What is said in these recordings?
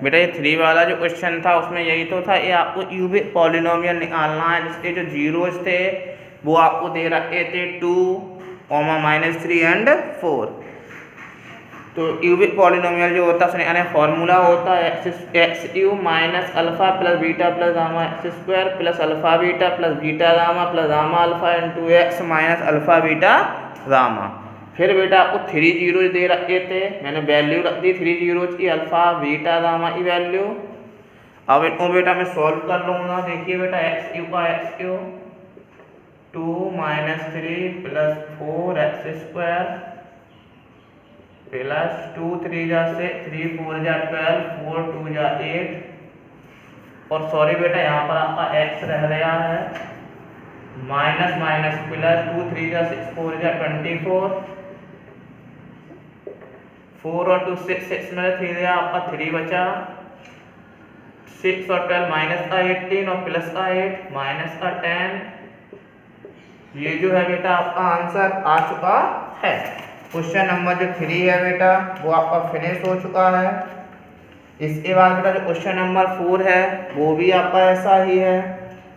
बेटा ये 3 वाला जो क्वेश्चन था उसमें यही तो था, ये आपको क्यूबिक पॉलिनोमियल निकालना है जिसके जो जीरोज थे वो आपको दे रखे थे 2, -3 एंड 4। तो क्यूबिक पॉलिनोमियल जो होता है उसने फॉर्मूला होता है x cube minus alpha plus beta plus gamma x square plus alpha beta plus beta gamma plus gamma alpha into x minus alpha beta gamma. फिर बेटा आपको 3 जीरोज दे रखे थे, मैंने वैल्यू रख दी 3 जीरोज की, अल्फा बीटा गामा की value. अब इनको बेटा मैं सॉल्व कर लूँगा। देखिए बेटा एक्स क्यूब का x cube 2 - 3 plus 4 x square plus 2 3 जा 6 3 4 जा 12 4 2 जा 8 और सॉरी बेटा यहाँ पर आपका x रह गया है, माइनस माइनस प्लस 2 3 जा 6 4 जा 24 4 और 2 6 6 में 3 गया आपका 3 बचा, 6 और 12 माइनस का 18 और प्लस का 8 माइनस का 10। ये जो है बेटा आपका आंसर आ चुका है। क्वेश्चन नंबर जो 3 है बेटा वो आपका फिनिश हो चुका है। इसके बाद बेटा जो क्वेश्चन नंबर 4 है वो भी आपका ऐसा ही है।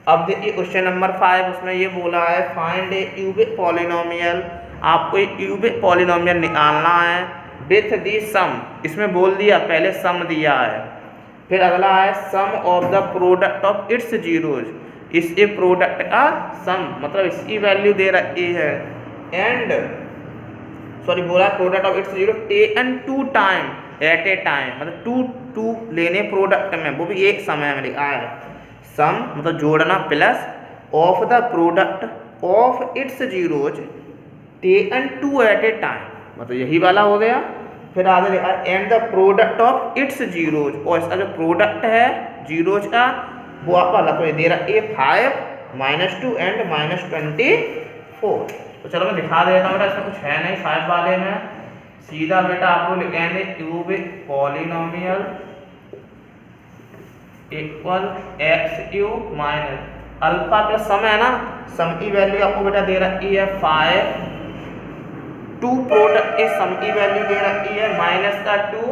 अब देखिए क्वेश्चन नंबर 5, उसमें ये बोला है फाइंड ए क्यूबिक पॉलिनोमियल। आपको एक क्यूबिक पॉलिनोमियल निकालना है विथ दी सम। इसमें बोल दिया पहले सम दिया है, फिर अगला है sum of the product of its zeros. इसके प्रोडक्ट का सम मतलब इसकी वैल्यू दे रखी है एंड सॉरी बोला product of its zero taken 2 time at a time, मतलब 2 लेने प्रोडक्ट में, वो भी एक समय में लिखा है। सम मतलब जोड़ना plus of the product of its zeros taken 2 at a time, मतलब यही वाला हो गया। फिर आगे लिखा है and the product of its zeros, और इसका जो प्रोडक्ट है जीरोज का वो आपका लग दे रहा है 5 -2 एंड -24। तो चलो मैं दिखा देता हूँ बेटा, इसमें कुछ है नहीं 5 वाले में। सीधा बेटा आपको लिखेंगे cubic polynomial equal x cube minus alpha plus sum है ना, सम की वैल्यू आपको बेटा दे रखी है 5, 2 प्रोडक्ट के सम की वैल्यू दे रखी है माइनस का 2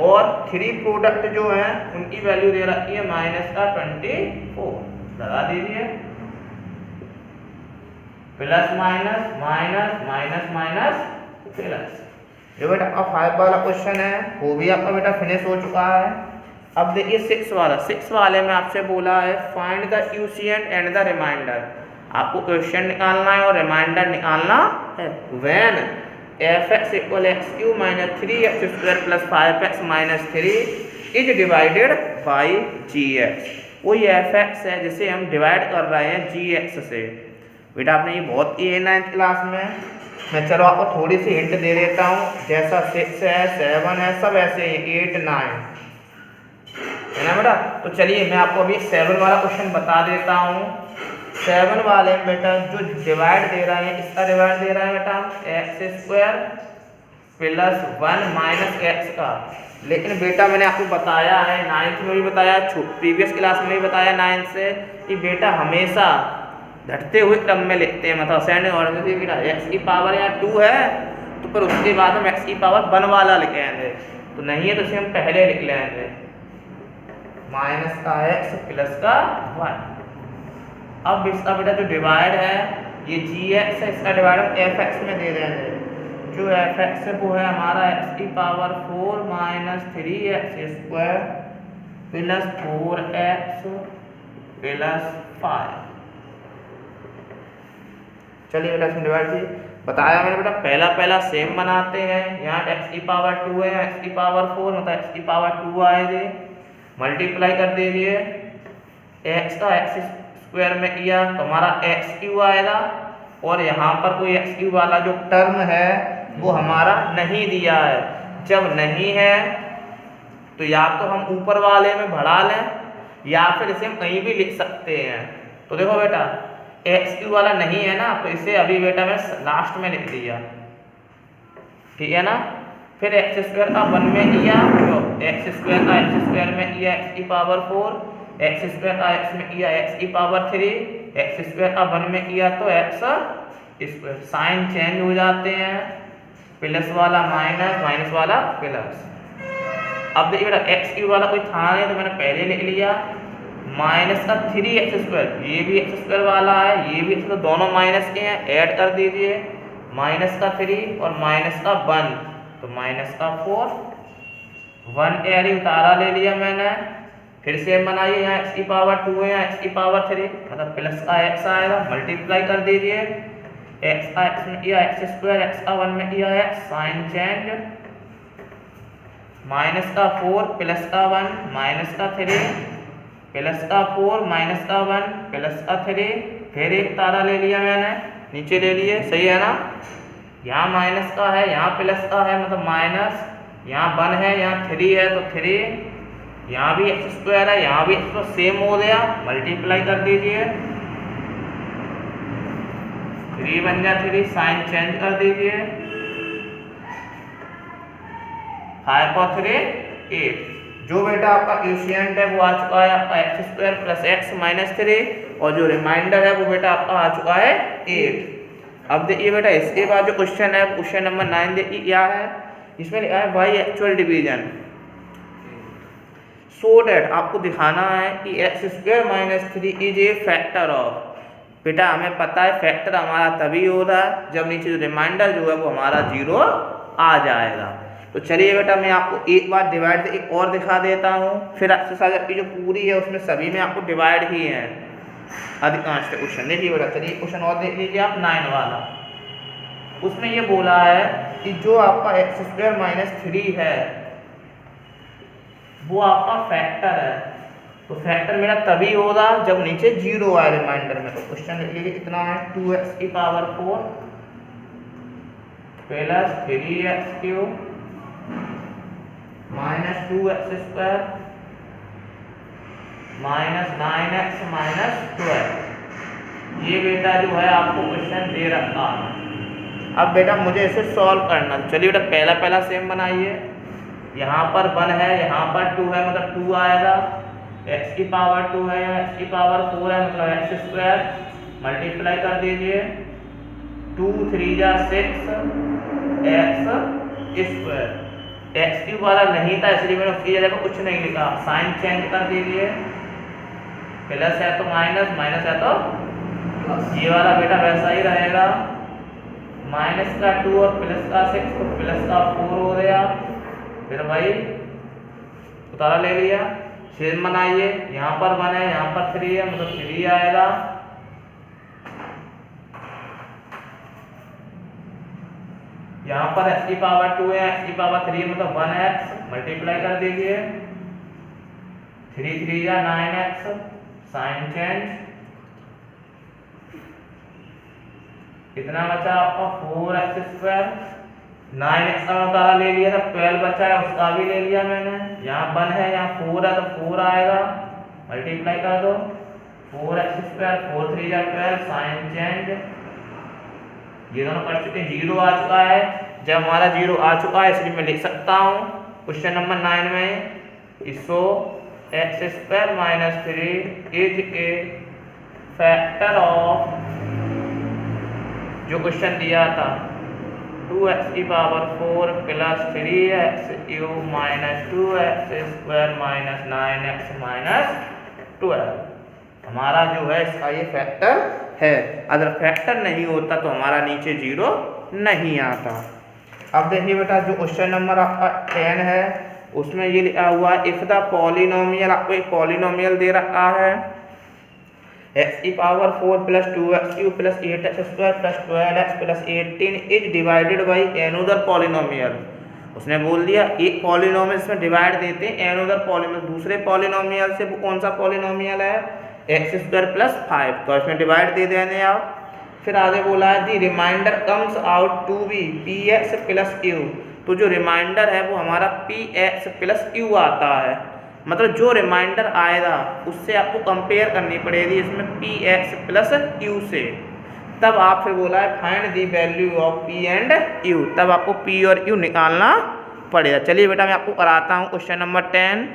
और 3 प्रोडक्ट जो है उनकी वैल्यू दे रखी है माइनस का 24। लगा दीजिए plus minus minus minus minus plus. जो बेटा अब 5 वाला क्वेश्चन है वो भी आपका बेटा फिनिश हो चुका है। अब देखिए 6 वाले में आपसे बोला है find the quotient and the remainder. आपको क्वोशिएंट निकालना है और रिमाइंडर निकालना है। When f(x = x³ - 3x² + 5x - 3 is divided by gx। वही f(x) है जिसे हम डिवाइड कर रहे हैं gx से। बेटा आपने ये बहुत की है 9th क्लास में। मैं चलो आपको थोड़ी सी हिंट दे देता हूँ, जैसा 6 है 7 है सब ऐसे ही 8 9 है ना बेटा। तो चलिए मैं आपको अभी 7 वाला क्वेश्चन बता देता हूँ। 7 वाले में बेटा जो डिवाइड दे रहा है, इसका डिवाइड दे रहा है बेटा x² + 1 - x का। लेकिन बेटा मैंने आपको बताया है 9th में भी बताया, प्रीवियस क्लास में भी बताया 9th से, कि बेटा हमेशा घटते हुए क्रम में लिखते हैं। मतलब सेंड ऑर्डर से बेटा x की पावर यहाँ 2 है तो फिर उसके बाद हम x की पावर 1 वाला लिखेंगे, तो नहीं है तो इसे हम पहले लिख लेंगे माइनस का x प्लस का 1। अब इसका बेटा जो डिवाइड है ये gx है, इसका डिवाइड हम f(x) में दे देंगे। जो f(x) है वो है हमारा x की power 4 - 3x² plus 4x plus 5। चलिए बेटा इसमें डिवाइड कीजिए। बताया मैंने बेटा पहला सेम बनाते हैं। यहाँ x की पावर 2 है, x की पावर 4 मतलब x की पावर 2 आएगी, मल्टीप्लाई कर दीजिए x का x² में किया तो हमारा x³ आएगा। और यहाँ पर कोई x³ वाला जो टर्म है वो हमारा नहीं दिया है। जब नहीं है तो या तो हम ऊपर वाले में बढ़ा लें या फिर इसे हम कहीं भी लिख सकते हैं। तो देखो बेटा x³ वाला नहीं है ना, तो इसे अभी बेटा मैं लास्ट में लिख दिया, ठीक है ना। फिर x² का 1 में किया तो x² का x² में किया x की पावर 4, x² का x में किया x की पावर 3, x² का 1 में किया तो x²। साइन चेंज हो जाते हैं प्लस वाला माइनस, माइनस वाला प्लस। अब देखिए बेटा एक्स क्यूब वाला कोई था नहीं तो मैंने पहले लिख लिया, माइनस का 3x², ये भी x² वाला है, ये भी तो दोनों माइनस के हैं, ऐड कर दीजिए, माइनस का 3 और माइनस का 1 तो माइनस का 4, 1 ऐड उतारा ले लिया मैंने। फिर से बनाइए, यहाँ x की पावर 2 है, यहाँ x की पावर 3 मतलब प्लस का x आएगा, मल्टीप्लाई कर दीजिए, x का x में किया x², x का 1 में किया है साइन चेंज, माइनस का 4 प्लस का 1 माइनस का 3 प्लस का 4 माइनस का 1 प्लस का 3, फिर एक तारा ले लिया मैंने, नीचे ले लिए, सही है ना। यहाँ माइनस का है, यहाँ प्लस का है मतलब माइनस, यहाँ 1 है, यहाँ 3 है तो 3, यहाँ भी x² है, यहाँ भी x सेम हो गया, मल्टीप्लाई कर दीजिए, 3 बन जा 3, साइन चेंज कर दीजिए, 5 और 3 8। जो बेटा आपका क्वोशिएंट है वो आ चुका है आपका x² प्लस x माइनस 3 और जो रिमाइंडर है वो बेटा आपका आ चुका है 8। अब देखिए बेटा इसके बाद जो क्वेश्चन है क्वेश्चन नंबर 9 देखिए क्या है, इसमें लिखा है by actual division so that, आपको दिखाना है कि x² minus 3 is a factor of. बेटा हमें पता है फैक्टर हमारा तभी होगा जब नीचे जो रिमाइंडर जो है वो हमारा 0 आ जाएगा। तो चलिए बेटा मैं आपको एक बार डिवाइड एक और दिखा देता हूँ, फिर एक्सरसाइज आपकी जो पूरी है उसमें सभी में आपको डिवाइड ही है अधिकांश क्वेश्चन। देखिए बेटा चलिए क्वेश्चन और देख लीजिए आप 9 वाला, उसमें ये बोला है कि जो आपका x² माइनस 3 है वो आपका फैक्टर है, तो फैक्टर मेरा तभी होगा जब नीचे 0 आए रिमाइंडर में। तो क्वेश्चन लिख लीजिए कितना है 2x की power 4 plus 3x³ minus 2x² minus 9x minus 12। ये बेटा जो है आपको क्वेश्चन दे रखा है। अब बेटा मुझे इसे सॉल्व करना, चलिए बेटा पहला सेम बनाइए, यहाँ पर 1 है, यहाँ पर 2 है मतलब 2 आएगा, x की पावर 2 है, x की पावर 4 है मतलब x², मल्टीप्लाई कर दीजिए, 2 3 जा 6 x², x³ वाला नहीं था इसलिए मैंने उसकी जगह पर कुछ नहीं लिखा, साइन चेंज कर दीजिए, प्लस है तो माइनस, माइनस है तो ये वाला बेटा वैसा ही रहेगा, माइनस का 2 और प्लस का 6 तो प्लस का 4 हो गया, फिर भाई उतारा ले लिया, शेर बनाइए, यहाँ पर 1 है, यहाँ पर 3 है मतलब 3 आएगा, यहाँ पर x की पावर 2 है, x की पावर 3 मतलब 1x, मल्टीप्लाई कर दीजिए, 3 3 या 9x, साइन चेंज, कितना बचा आपका 4x², 9x का उतारा ले लिया था, 12 बचा है उसका भी ले लिया मैंने, यहाँ 1 है, यहाँ 4 है तो 4 आएगा, मल्टीप्लाई कर दो, 4x², 4 3 या 12, साइन चेंज, ये दोनों कर चुके हैं, 0 आ चुका है। जब हमारा 0 आ चुका है इसलिए मैं लिख सकता हूँ क्वेश्चन नंबर 9 में, इसो x² minus 3 is a factor of, जो क्वेश्चन दिया था 2x की power 4 plus 3x³ minus 2x² minus 9x minus 12, हमारा जो है इसका ये फैक्टर है। अगर फैक्टर नहीं होता तो हमारा नीचे 0 नहीं आता। अब देखिए बेटा जो क्वेश्चन नंबर आपका 10 है उसमें ये लिखा हुआ है इफ द पॉलिनोमियल, आपको एक पॉलिनोमियल दे रखा है x की power 4 plus 2x³ plus 8x² plus 12x plus 18 is divided by another polynomial. उसने बोल दिया एक पॉलिनोमियल इसमें डिवाइड देते हैं एनोदर पॉलिनोमियल, दूसरे पॉलिनोमियल से, वो कौन सा पॉलिनोमियल है x² प्लस 5, तो इसमें डिवाइड दे देने आप। फिर आगे बोला है the remainder comes out to be px plus q, तो जो रिमाइंडर है वो हमारा px प्लस q आता है, मतलब जो रिमाइंडर आएगा उससे आपको कंपेयर करनी पड़ेगी इसमें px प्लस q से, तब आप फिर बोला है find the value of p and q, तब आपको p और q निकालना पड़ेगा। चलिए बेटा मैं आपको कराता हूँ क्वेश्चन नंबर 10।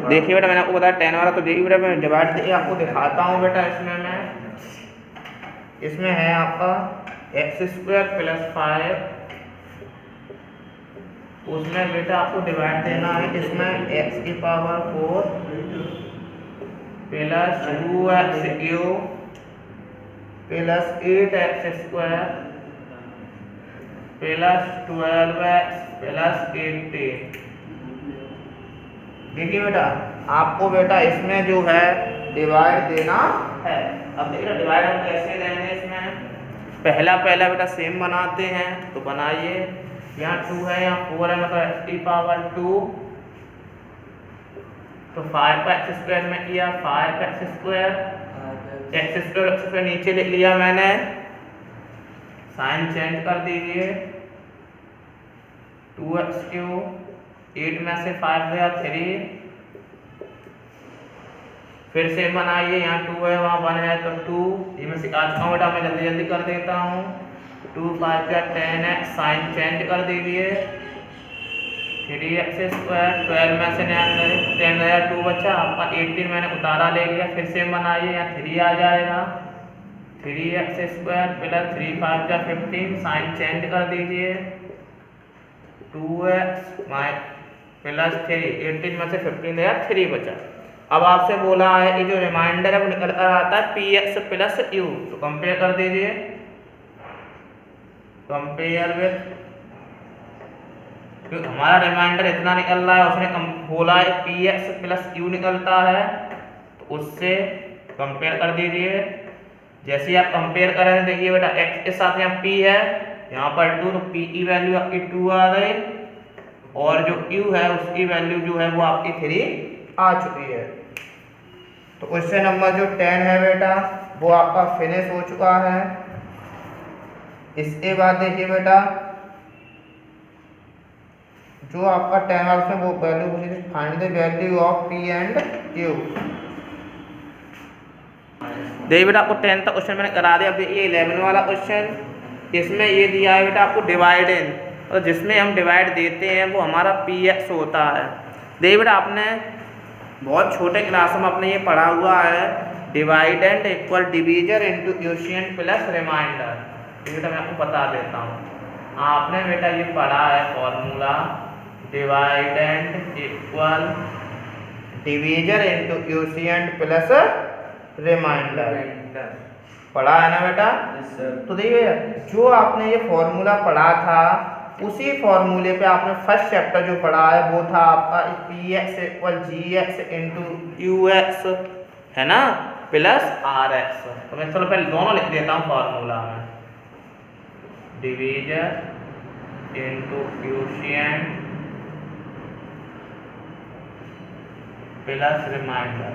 देखिए बेटा मैंने आपको बताया 10 वाला, तो देखिए बेटा मैं डिवाइड आपको दिखाता हूँ बेटा, इसमें मैं इसमें है आपका x² प्लस 5, उसमें बेटा आपको डिवाइड देना है, इसमें x की power 4 plus 2x³ plus 8x² plus 12x plus 18। देखिए बेटा आपको बेटा इसमें जो है डिवाइड देना है। अब देखिए डिवाइड हम कैसे लेंगे, इसमें पहला बेटा सेम बनाते हैं, तो बनाइए। यहाँ 2 है, यहाँ 4 है, मतलब x की पावर 2, तो 5 का x² में किया 5x², x² नीचे लिख लिया मैंने, साइन चेंज कर दीजिए, 2x³, 8 में से 5 गया 3, फिर से बनाइए, यहाँ 2 है वहाँ 1 है तो 2, ये मैं सिखा चुका हूँ बेटा, मैं जल्दी जल्दी कर देता हूँ। 2 5 का 10x, साइन चेंज कर दीजिए, 3x² 12 में से 10 गया 2 बचा, आपका 18 मैंने उतारा ले लिया। फिर से बनाइए, यहाँ 3 आ जाएगा, 3x² प्लस 3 5 का 15, साइन चेंज कर दीजिए, 2x प्लस 3, 18 में से 15 गया 3 बचा। अब आपसे बोला है कि जो रिमाइंडर है वो निकल कर आता है px प्लस u, तो कंपेयर कर दीजिए, कंपेयर विथ, क्योंकि हमारा रिमाइंडर इतना निकल रहा है, उसने बोला है px प्लस u निकलता है, तो उससे कंपेयर कर दीजिए। जैसे ही आप कंपेयर करें देखिए बेटा x के साथ यहाँ p है, यहाँ पर 2, तो p की वैल्यू आपकी 2 आ गई, और जो u है उसकी वैल्यू जो है वो आपकी 3 आ चुकी है। तो क्वेश्चन नंबर जो 10 है बेटा वो आपका फिनिश हो चुका है। इसके बाद देखिए बेटा जो आपका 10 मार्क्स में वो वैल्यू पूछी थी, find the value of p and q। देखिए बेटा आपको 10 का क्वेश्चन मैंने करा दिया। अब ये 11 वाला क्वेश्चन, इसमें ये दिया है बेटा आपको डिवाइडेंड, और जिसमें हम डिवाइड देते हैं वो हमारा px होता है। देखिए बेटा आपने बहुत छोटे क्लास में अपने ये पढ़ा हुआ है, dividend equal divisor into quotient plus remainder. ये बेटा मैं आपको बता देता हूँ, आपने बेटा ये पढ़ा है formula, dividend equal divisor into quotient plus remainder, पढ़ा है ना बेटा? तो देखिए जो आपने ये फॉर्मूला पढ़ा था उसी फॉर्मूले पे आपने फर्स्ट चैप्टर जो पढ़ा है वो था आपका px equal gx into qx, है ना, प्लस rx। तो मैं चलो पहले दोनों लिख देता हूँ फॉर्मूला में, divisor into quotient plus remainder,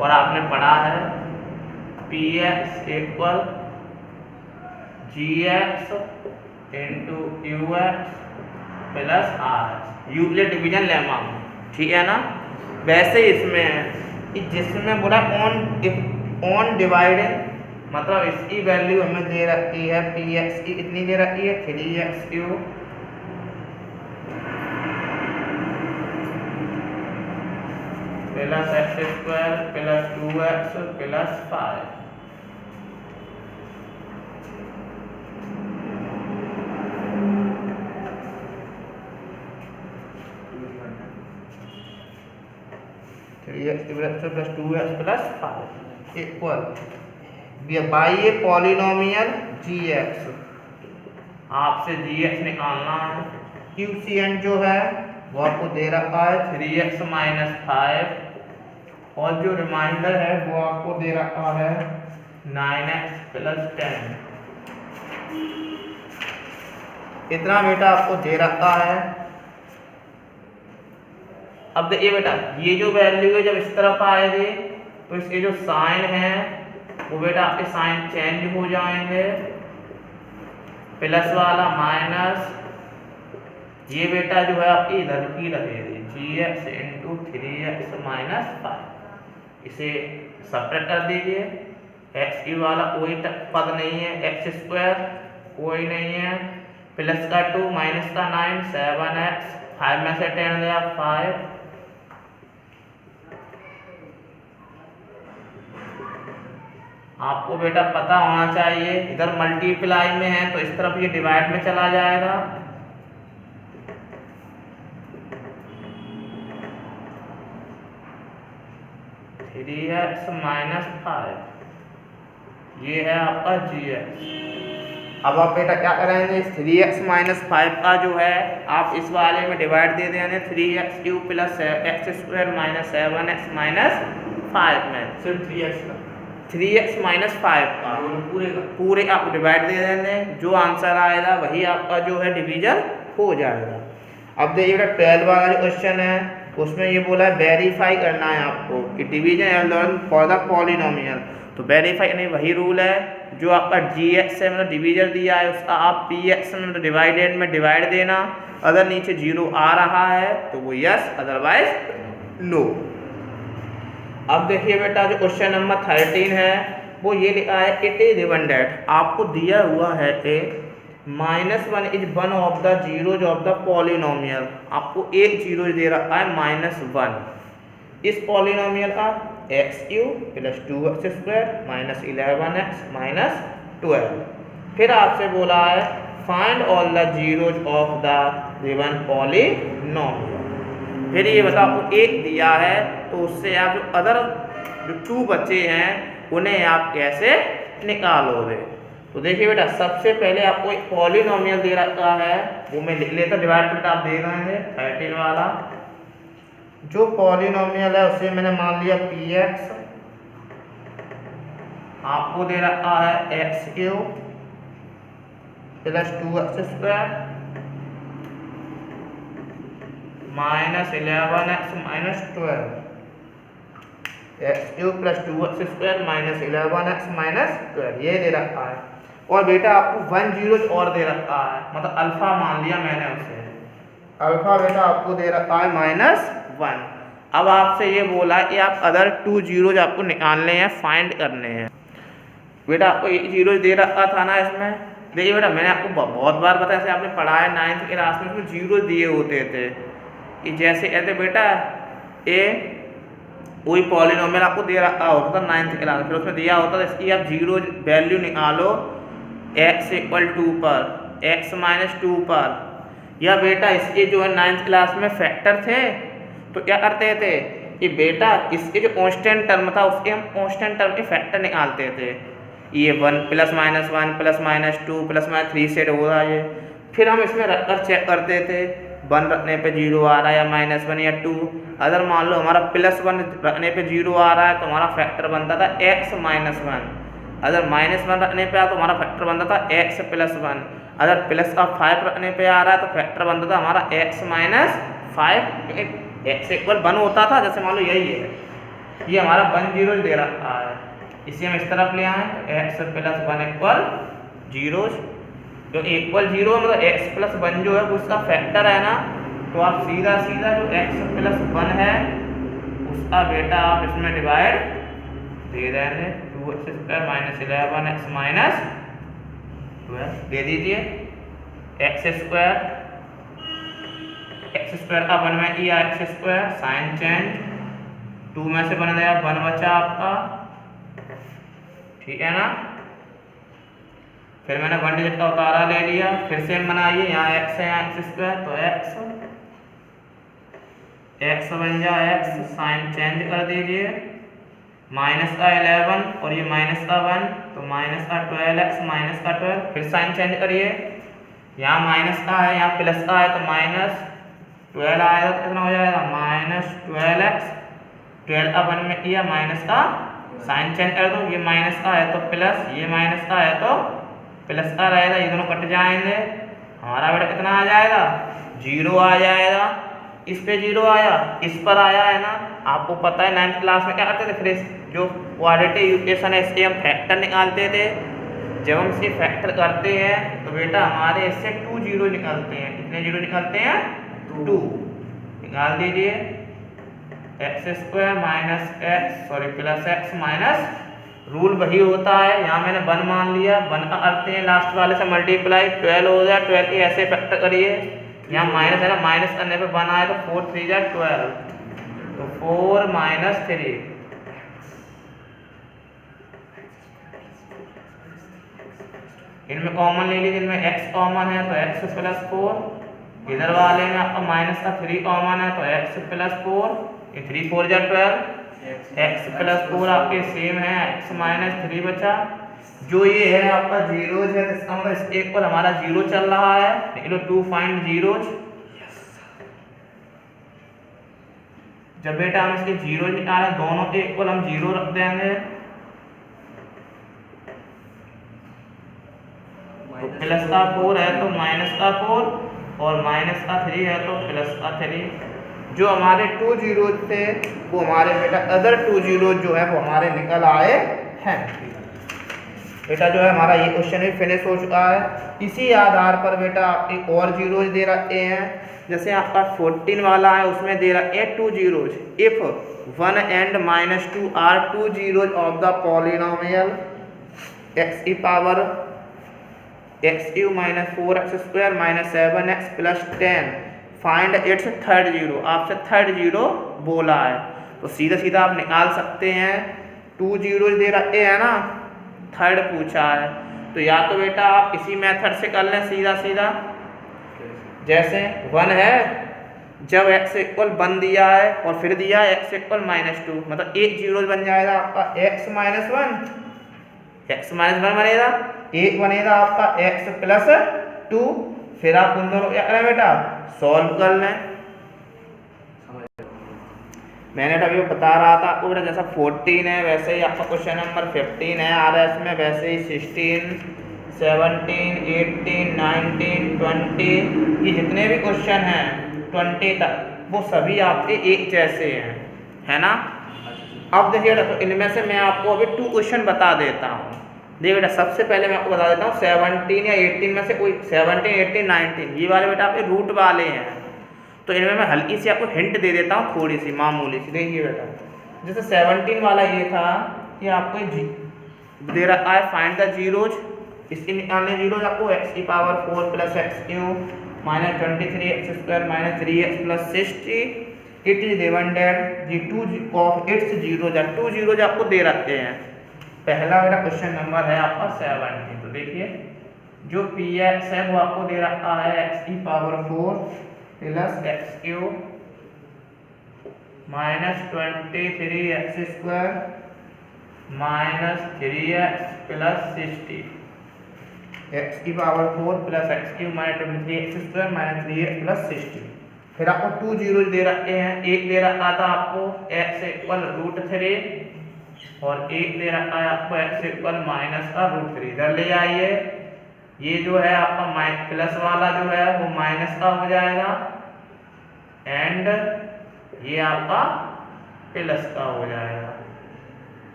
और आपने पढ़ा है px equal gx into qx plus rx, Euclid division lemma, ठीक है ना। वैसे इसमें है कि जिसमें बोला ऑन डिवाइडेंड, मतलब इसकी वैल्यू हमें दे रखी है px की कितनी दे रखी है 3x³ plus x² plus 2x plus 5, plus 2x plus 5 equal by a polynomial gx, आपसे gx निकालना है। क्वोशिएंट जो है वो आपको दे रखा है 3x माइनस 5, और जो रिमाइंडर है वो आपको दे रखा है 9x प्लस 10, इतना बेटा आपको दे रखा है। अब देखिए बेटा ये जो वैल्यू है जब इस तरफ आएगी तो इसके जो साइन है वो बेटा आपके साइन चेंज हो जाएंगे, प्लस वाला माइनस, ये बेटा जो है आपकी इधर की रहेगी gx इंटू 3x माइनस 5, इसे सब्ट्रैक्ट कर दीजिए। x की वाला कोई पद नहीं है, x² कोई नहीं है, प्लस का 2 माइनस का 9 7x, 5 में से 10 गया 5, आपको बेटा पता होना चाहिए, इधर मल्टीप्लाई में है तो इस तरफ ये डिवाइड में चला जाएगा। थ्री एक्स माइनस 5 ये है आपका जी एक्स। अब आप बेटा क्या करेंगे, इस 3x माइनस 5 का जो है आप इस वाले में डिवाइड दे देंगे 3x cube plus x square minus 7x minus 5 में, सिर्फ 3x माइनस 5 का पूरे आप डिवाइड दे देंगे, जो आंसर आएगा वही आपका जो है डिवीजन हो जाएगा। अब देखिए बेटा 12 वाला जो क्वेश्चन है उसमें ये बोला है वेरीफाई करना है आपको कि डिवीजन फॉर द पॉलिनोमियल। तो वेरीफाई नहीं, वही रूल है जो आपका जी एक्स है मतलब डिवीजन दिया है उसका आप पी एक्स मतलब डिवाइडेड में डिवाइड देना, अगर नीचे 0 आ रहा है तो वो यस अदरवाइज नो। अब देखिए बेटा जो क्वेश्चन नंबर 13 है वो ये लिखा है इट इज गिवन दैट, आपको दिया हुआ है ए -1 is one of the zeros of the polynomial, आपको एक जीरो दे रखा है -1 इस पॉलिनोमियल का x cube plus 2x square minus 11x minus 12। फिर आपसे बोला है find all the zeros of the given polynomial. फिर ये बताओ आपको एक दिया है तो उससे आप जो अदर जो 2 बचे हैं उन्हें आप कैसे निकालोगे। तो देखिए बेटा सबसे पहले आपको एक पॉलिनोमियल दे रखा है वो मैं लिख लेता, डिवाइड करके आप दे रहे हैं 13 वाला। जो पॉलिनोमियल है उसे मैंने मान लिया पी एक्स, आपको दे रखा है x cube plus 2x square minus 11x minus 12, x cube plus 2x square minus 11x minus 12 ये दे रखा है। और बेटा आपको 1 जीरो और दे रखा है, मतलब अल्फा मान लिया मैंने उसे, अल्फा बेटा आपको दे रखा है -1। अब आपसे ये बोला कि आप अदर 2 जीरोज आपको निकालने हैं, फाइंड करने हैं। बेटा आपको ये जीरो दे रखा था ना इसमें, देखिए बेटा मैंने आपको बहुत बार बताया, ऐसे आपने पढ़ा है 9th क्लास में, उसमें जीरो दिए होते थे कि जैसे कहते बेटा ए कोई पॉलिनोमियल आपको दे रखा होता था 9th क्लास में, फिर उसमें दिया होता था इसकी आप जीरो वैल्यू निकालो x = 2 पर, x - 2 पर, या बेटा इसके जो है 9th क्लास में फैक्टर थे तो क्या करते थे कि बेटा इसके जो कांस्टेंट टर्म था उसके हम कांस्टेंट टर्म के फैक्टर निकालते थे, ये 1 + -1 + -2 + -3 सेट हो रहा है, फिर हम इसमें रखकर चेक करते थे 1 रखने पे 0 आ रहा है या -1 या 2। अगर मान लो हमारा +1 रखने पे 0 आ रहा है तो हमारा फैक्टर बनता था x - 1, अगर -1 रखने पे आया तो हमारा फैक्टर बनता था x + 1, अगर +5 रखने पे आ रहा है तो फैक्टर बनता था हमारा x - 5, x = 1 होता था। जैसे मान लो यही है, ये हमारा 1 जीरो दे रखा है, इसे हम इस तरफ ले आए x + 1 = 0, तो इक्वल 0 मतलब x + 1 जो है वो उसका फैक्टर है ना, तो आप सीधा जो x + 1 है उसका बेटा आप इसमें डिवाइड दे देंगे 2x square minus 11x minus 12 दे दीजिए, x स्क्वायर का 1 में ई एक्स स्क्वायर साइन चेंज 2 में से बन गया 1 बचा आपका, ठीक है ना। फिर मैंने 1 डिजिट का उतारा ले लिया, फिर से बनाइए, यहाँ x है यहाँ एक्स स्क्वायर तो x बन जाए x, साइन चेंज कर दीजिए, माइनस का 11 और ये माइनस का 1 तो माइनस का 12x माइनस का 12, फिर साइन चेंज करिए, यहाँ माइनस का है यहाँ प्लस का है तो -12 आएगा तो कितना हो जाएगा -12x, 12 का 1 में किया माइनस का साइन चेंज कर दो, ये माइनस का है तो प्लस, ये माइनस का है तो प्लस का रहेगा, ये दोनों कट जाएंगे, हमारा बेटा कितना आ जाएगा 0 आ जाएगा। इस पे 0 आया, इस पर आया है ना। आपको पता है 9th क्लास में क्या करते थे, फिर जो क्वाड्रेटिक इक्वेशन है इसके हम फैक्टर निकालते थे। जब हम इसे फैक्टर करते हैं तो बेटा हमारे इससे 2 जीरो निकलते हैं, कितने जीरो निकलते हैं 2, निकाल दीजिए x² minus x sorry plus x minus, rule वही होता है, यहाँ मैंने 1 मान लिया, 1 का अर्थ है लास्ट वाले से मल्टीप्लाई 12 हो जाए, 12 के ऐसे फैक्टर करिए, यहाँ माइनस है ना, माइनस करने पे 1 आए तो 4 3 जा 12, तो 4 - 3 इनमें कॉमन ले लीजिए, इनमें x कॉमन है तो x प्लस 4, इधर वाले में आपका माइनस का 3 कॉमन है तो x प्लस 4, ये 3 4 जा 12, x प्लस 4 आपके सेम है, x माइनस 3 बचा। जो ये है आपका जीरोज है, इसका मतलब इस एक पर हमारा जीरो चल रहा है, लिख लो 2 फाइंड जीरोज। जब बेटा हम इसके जीरो निकालें, दोनों के इक्वल हम जीरो रख देंगे, तो प्लस का 4 है तो माइनस का 4 और माइनस का 3 है तो प्लस का 3। जो हमारे 2 जीरो थे वो हमारे बेटा अदर 2 जीरो जो है वो हमारे निकल आए हैं। बेटा जो है हमारा ये क्वेश्चन भी फिनिश हो चुका है। इसी आधार पर बेटा आप एक और जीरोज दे रखे हैं, जैसे आपका 14 वाला है उसमें दे रहा है 2 zeros if 1 and -2 are 2 zeros of the polynomial x की power x³ - 4x² - 7x + 10 find its third zero. आपसे थर्ड जीरो बोला है तो सीधा सीधा आप निकाल सकते हैं। 2 जीरोज दे रखे हैं ना, थर्ड पूछा है तो या तो बेटा आप इसी मेथड से कर लें सीधा सीधा, जैसे 1 है जब x इक्वल 1 दिया है और फिर दिया है x इक्वल -2, मतलब एक जीरो बन जाएगा आपका x माइनस 1 बनेगा, एक बनेगा आपका x प्लस 2। फिर आप उन दोनों क्या करें बेटा, सॉल्व कर लें। मैंने अभी बता रहा था आपको बेटा, जैसा 14 है वैसे ही आपका क्वेश्चन नंबर 15 है RS में, वैसे ही 16 17 18 19 20 ये जितने भी क्वेश्चन हैं 20 तक वो सभी आपके एक जैसे हैं, है ना। अब देखिए तो इनमें से मैं आपको अभी 2 क्वेश्चन बता देता हूँ। देखिए बेटा सबसे पहले मैं आपको बता देता हूँ 17 या 18 में से कोई 17 18 19 ये वाले बेटा आपके रूट वाले हैं, तो इनमें मैं हल्की सी आपको हिंट दे देता हूँ, थोड़ी सी मामूली सी। देखिए बेटा जैसे 17 वाला ये था कि आपको दे रहा है फाइंड द जीरोज, इसके निकालने जीरोज आपको x की power 4 + x³ - 23x² - 3x + 60 it is given that the 2 of its zeros है। 2 जीरोज आपको दे रखे हैं। पहला मेरा क्वेश्चन नंबर है आपका 17। तो देखिए जो px है वो आपको दे रखा है x की power 4 + x³ - 23x² - 3x + 60, x की पावर 4 + x³ - 23x² - 3x + 60। फिर आपको 2 जीरो दे रखे हैं, एक दे रखा था आपको x = √3 और एक दे रखा है आपको x = -√3। इधर ले आइए, ये जो है आपका प्लस वाला जो है वो माइनस का हो जाएगा एंड ये आपका प्लस का हो जाएगा।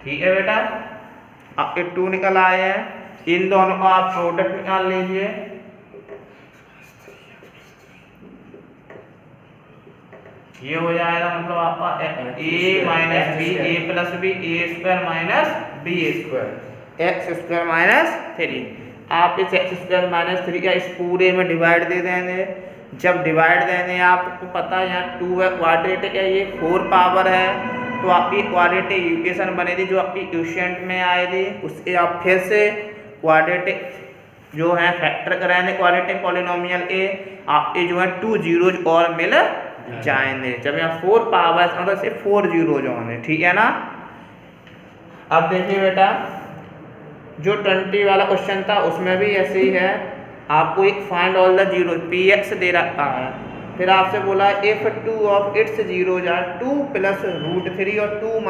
ठीक है बेटा, आपके 2 निकल आए हैं, इन दोनों का आप प्रोडक्ट निकाल लीजिए। ये हो जाएगा मतलब आपका a - b a + b a² - b² x² - 3। आप इस x² - 3 का इस पूरे में डिवाइड दे देंगे। जब डिवाइड देंगे आपको पता है यहाँ 2 है, क्वाड्रेटिक है, ये 4 पावर है, तो आपकी क्वाड्रेटिक इक्वेशन बनेगी जो आपकी क्वेश्चन में आएगी। उसके आप फिर से क्वाड्रेटिक जो है फैक्टर कराएंगे क्वाड्रेटिक पॉलिनोमियल के, आपके जो है 2 जीरोज और मिल जाएंगे। जब यहाँ 4 पावर मतलब से 4 जीरोज होंगे, ठीक है ना। अब देखिए बेटा जो 20 वाला क्वेश्चन था उसमें भी ऐसे ही है, आपको एक find all the zero px दे रखा है, फिर आपसे बोला if 2 of its zeros are 2 + √3 और 2 -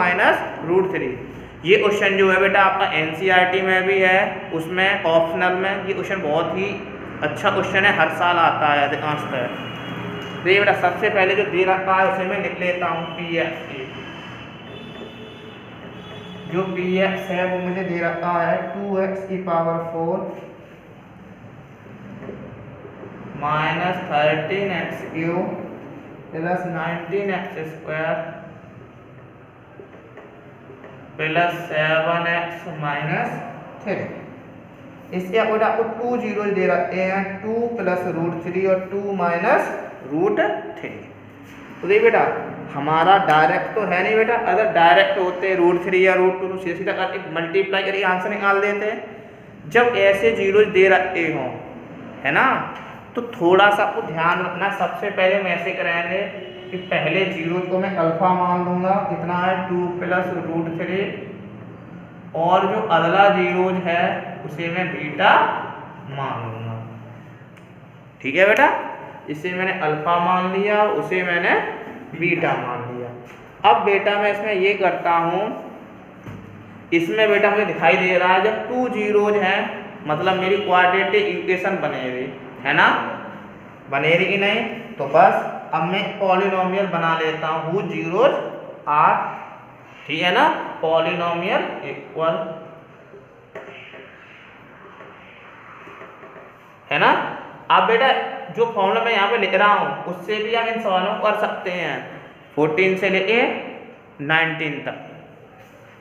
√3। ये क्वेश्चन जो है बेटा आपका NCERT में भी है, उसमें ऑप्शनल में ये क्वेश्चन बहुत ही अच्छा क्वेश्चन है, हर साल आता है अधिकांश पर। देखिए बेटा सबसे पहले जो दे रखा है उसे मैं लिख लेता हूँ px। जो px है वो मुझे दे रखा है 2x की पावर 4 - 13x³ + 19x² + 7x - 3। इसके अकॉर्डिंग आपको 2 जीरो दे रखे हैं, 2 + √3 और 2 - √3। तो देखिए बेटा हमारा डायरेक्ट तो है नहीं बेटा, अगर डायरेक्ट होते √3 या √2 तो सीधा सीधा करके मल्टीप्लाई करके आंसर निकाल देते। जब ऐसे जीरो दे रखे हों, है ना, तो थोड़ा सा आपको ध्यान रखना। सबसे पहले मैं ऐसे करेंगे कि पहले जीरो को मैं अल्फा मान लूँगा, कितना है 2 + √3, और जो अगला जीरोज है उसे मैं बीटा मान लूँगा। ठीक है बेटा, इसे मैंने अल्फा मान लिया, उसे मैंने बीटा मान लिया। अब बेटा मैं इसमें ये करता हूँ, इसमें बेटा मुझे दिखाई दे रहा है जब 2 जीरोज हैं मतलब मेरी क्वाड्रेटिक इक्वेशन बनेगी, है ना, बनेगी कि नहीं। तो बस अब मैं पॉलिनोमियल बना लेता हूँ, जीरोज आर, ठीक है ना, पॉलिनोमियल इक्वल, है ना। अब बेटा जो फॉर्मूला मैं यहाँ पे लिख रहा हूँ उससे भी हम इन सवालों को कर सकते हैं 14 से लेके 19 तक।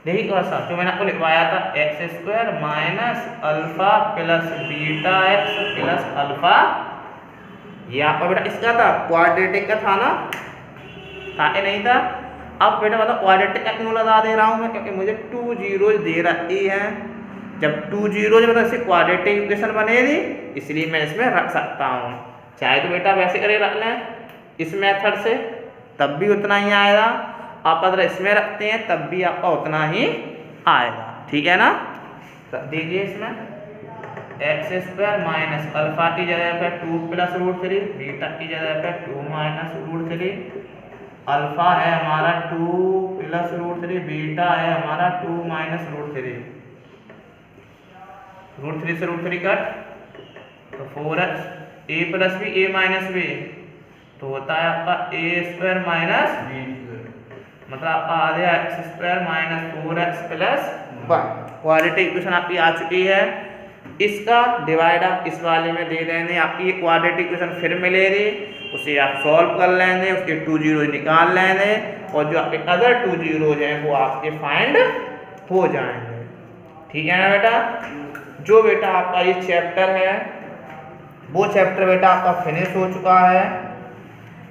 देखिए थोड़ा सा जो मैंने आपको लिखवाया था, x² minus alpha plus beta x plus alpha, ये आपका बेटा इसका था, क्वाड्रेटिक का था ना, था कि नहीं था। अब बेटा मतलब क्वाड्रेटिक का क्यों लगा दे रहा हूँ मैं, क्योंकि मुझे 2 जीरोज दे रही है। जब 2 जीरोज मतलब इससे क्वाड्रेटिक इक्वेशन बनेगी, इसलिए मैं इसमें रख सकता हूँ। चाहे तो बेटा वैसे करे रख लें इस मेथड से, तब भी उतना ही आएगा। आप अगर इसमें रखते हैं तब भी आपका उतना ही आएगा, ठीक है ना। दीजिए इसमें x² माइनस अल्फा की जगह पे 2 + √3, बीटा की जगह पे 2 - √3, अल्फा है हमारा 2 + √3, बीटा है हमारा 2 - √3, √3 से √3 कट, तो 4x, a + b a - b, तो होता है आपका a² माइनस b, मतलब आपका आ गया x² minus 4x plus 1। Quadratic equation आपकी आ चुकी है। इसका डिवाइड आप इस वाले में दे देंगे, आपकी ये क्वाड्रेटिक इक्वेशन फिर मिलेगी, उसे आप सॉल्व कर लेंगे, उसके 2 जीरो निकाल लेंगे, और जो आपके अदर 2 जीरो हैं वो आपके फाइंड हो जाएंगे। ठीक है ना बेटा। जो बेटा आपका ये चैप्टर है वो चैप्टर बेटा आपका फिनिश हो चुका है।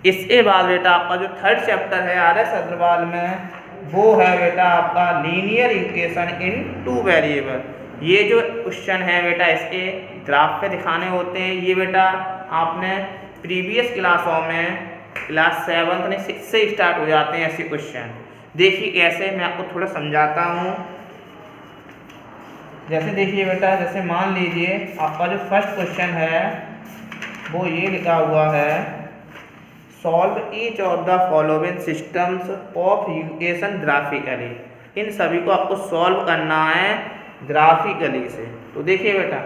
इसके बाद बेटा आपका जो 3rd चैप्टर है RS अग्रवाल में, वो है बेटा आपका लीनियर इक्वेशन इन 2 वेरिएबल। ये जो क्वेश्चन है बेटा इसके ग्राफ पे दिखाने होते हैं, ये बेटा आपने प्रीवियस क्लासों में क्लास 7th में 6 से स्टार्ट हो जाते हैं ऐसे क्वेश्चन। देखिए कैसे, मैं आपको थोड़ा समझाता हूँ। जैसे देखिए बेटा, जैसे मान लीजिए आपका जो फर्स्ट क्वेश्चन है वो ये लिखा हुआ है, solve each of the following systems of equation graphically. इन सभी को आपको सॉल्व करना है ग्राफिकली से। तो देखिए बेटा,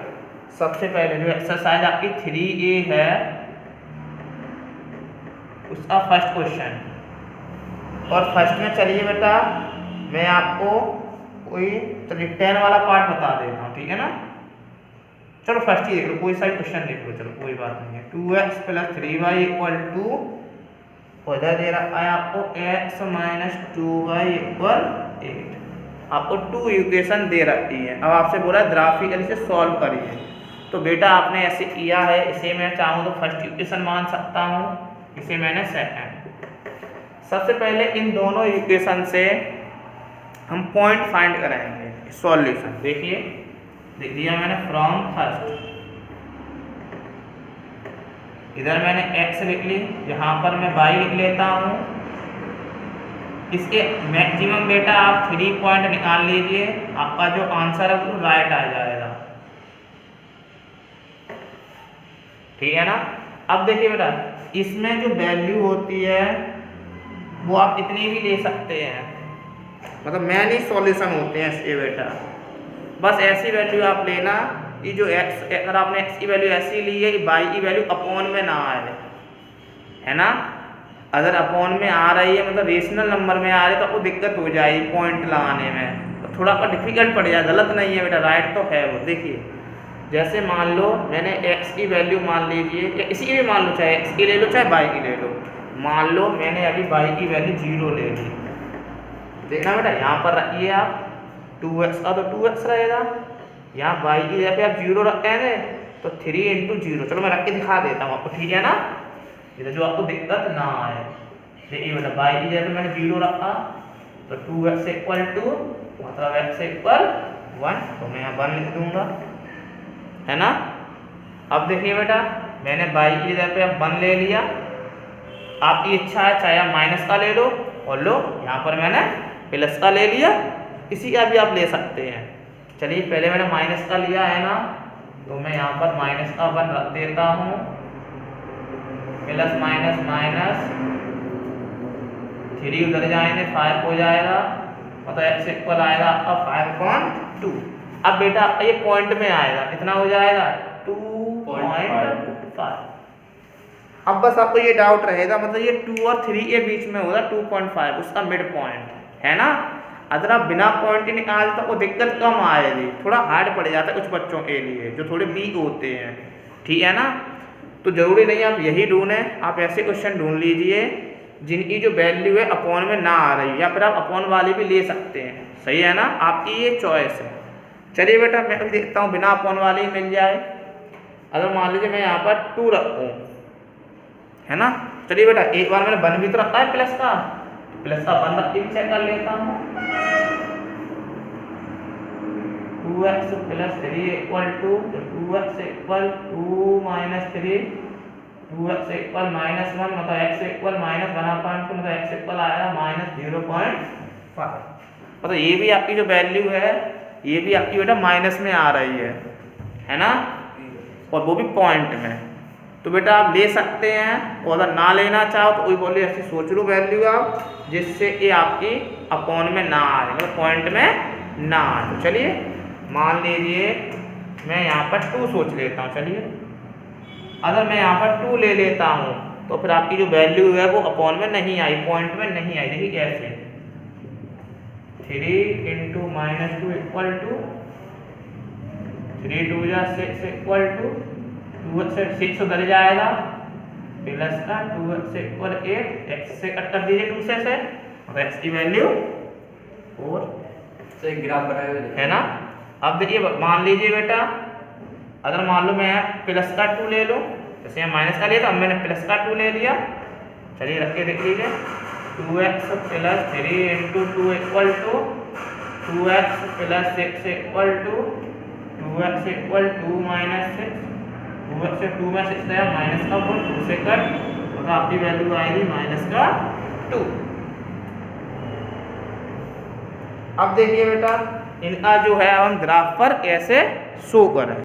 सबसे पहले जो एक्सरसाइज आपकी 3A है उसका फर्स्ट क्वेश्चन, और फर्स्ट में चलिए बेटा मैं आपको कोई 10 वाला पार्ट बता देता हूँ, ठीक है ना। चलो फर्स्ट ही देख लो, कोई सा भी क्वेश्चन देख लो, चलो कोई बात नहीं है। 2x + 3y = 2, उधर दे रहा है आपको x - 2y = 8। आपको 2 इक्वेशन दे रखी है। अब आपसे बोला ग्राफिकली से सॉल्व करिए, तो बेटा आपने ऐसे किया है। इसे मैं चाहूँ तो फर्स्ट इक्वेशन मान सकता हूँ, इसे मैंने सेकंड। सबसे पहले इन दोनों इक्वेशन से हम पॉइंट फाइंड करेंगे, सॉल्यूशन। देखिए लिख दिया मैंने फ्रॉम फर्स्ट, इधर मैंने x लिख ली, यहाँ पर मैं y लिख लेता हूँ। इसके मैक्सिमम बेटा आप 3 पॉइंट निकाल लीजिए, आपका जो आंसर है वो राइट आ जाएगा, ठीक है ना। अब देखिए बेटा, इसमें जो वैल्यू होती है वो आप इतनी भी ले सकते हैं, मतलब मैनी सॉल्यूशन होते हैं इसके बेटा। बस ऐसी वैल्यू आप लेना कि जो x, अगर आपने x की वैल्यू ऐसी ली है कि y की वैल्यू अपॉन में ना आए, है ना। अगर अपॉन में आ रही है मतलब रेशनल नंबर में आ रही है तो आपको दिक्कत हो जाएगी पॉइंट लगाने में, तो थोड़ा सा डिफिकल्ट पड़ जाए। गलत नहीं है बेटा, राइट तो है वो। देखिए जैसे मान लो मैंने x की वैल्यू मान लीजिए, या इसी की भी मान लो, चाहे x की ले लो चाहे y की ले लो। मान लो मैंने अभी y की वैल्यू 0 ले ली, देखना बेटा यहाँ पर रखिए आप 2x का तो 2x रहेगा, यहाँ y की जगह पे आप 0 रखेंगे तो 3 × 0। चलो मैं रख के दिखा देता हूँ आपको, ठीक है ना, इधर जो आपको दिक्कत ना आए। देखिए बेटा y की जगह पे मैंने 0 रखा तो 2x = 2, मतलब x = 1, तो मैं यहाँ 1 लिख दूंगा। है ना। अब देखिए बेटा, मैंने y की जगह पे अब 1 ले लिया। आपकी इच्छा है चाहे आप माइनस का ले लो, और लो यहाँ पर मैंने प्लस का ले लिया, इसी का भी आप ले सकते हैं। चलिए पहले मैंने माइनस का लिया है ना, तो मैं यहाँ पर माइनस का 1 रख देता हूँ, प्लस माइनस माइनस 3 उधर जाएंगे 5 हो जाएगा, मतलब x इक्वल आएगा अब 5.2। अब बेटा ये पॉइंट में आएगा, कितना हो जाएगा 2.5। अब बस आपको ये डाउट रहेगा, मतलब ये 2 और 3 के बीच में होगा 2.5 उसका मिड पॉइंट है ना। अगर आप बिना पॉइंट ही निकालते तो दिक्कत कम आएगी, थोड़ा हार्ड पड़ जाता है कुछ बच्चों के लिए जो थोड़े वीक होते हैं, ठीक है ना। तो जरूरी नहीं आप यही ढूंढें, आप ऐसे क्वेश्चन ढूंढ लीजिए जिनकी जो वैल्यू है अपॉन में ना आ रही, या फिर आप अपॉन वाली भी ले सकते हैं, सही है ना, आपकी ये चॉइस है। चलिए बेटा मैं अभी देखता हूँ बिना अपॉन वाले ही मिल जाए। अगर मान लीजिए मैं यहाँ पर 2 रखूँ, है ना। चलिए बेटा एक बार मैंने 1 भी तो रखा है प्लस का, प्लस का 1 रख के चेक कर लेता हूँ। 2x plus 3 equal to 2x equal 2 minus 3, 2x equal minus 1, मतलब x इक्वल माइनस 1/2, मतलब x इक्वल आएगा माइनस 0.5। मतलब ये भी आपकी जो वैल्यू है ये भी आपकी बेटा माइनस में आ रही है ना, और वो भी पॉइंट में। तो बेटा आप ले सकते हैं, और अगर ना लेना चाहो तो वही बोलिए ऐसे सोच लो वैल्यू आप, जिससे ये आपकी अपॉन में ना आए, मतलब पॉइंट में ना आए। तो चलिए मान लीजिए मैं यहाँ पर 2 सोच लेता हूँ। चलिए अगर मैं यहाँ पर 2 ले लेता हूँ तो फिर आपकी जो वैल्यू है वो अपॉन में नहीं आई, पॉइंट में नहीं आई। देखिए कैसे, 3 into minus 2 equal to 3 2 6 equal to 2x से 6 उधर जाएगा, प्लस का 2x इक्वल 8, x से कट कर दीजिए 2 से, और x की वैल्यू 4 से ग्राफ बनाया है ना। अब देखिए मान लीजिए बेटा, अगर मान लो मैं प्लस का 2 ले लूँ, जैसे यहाँ माइनस का लिया था, अब मैंने प्लस का 2 ले लिया। चलिए रख के देख लीजिए, 2x plus 3 into 2 equal to 2x plus 6 equal to 2x equal 2 minus 6, 2x से 2 में 6 गया माइनस का 4, 2 से कट, तो आपकी वैल्यू आएगी माइनस का 2। अब देखिए बेटा इनका जो है हम ग्राफ पर ऐसे शो करें।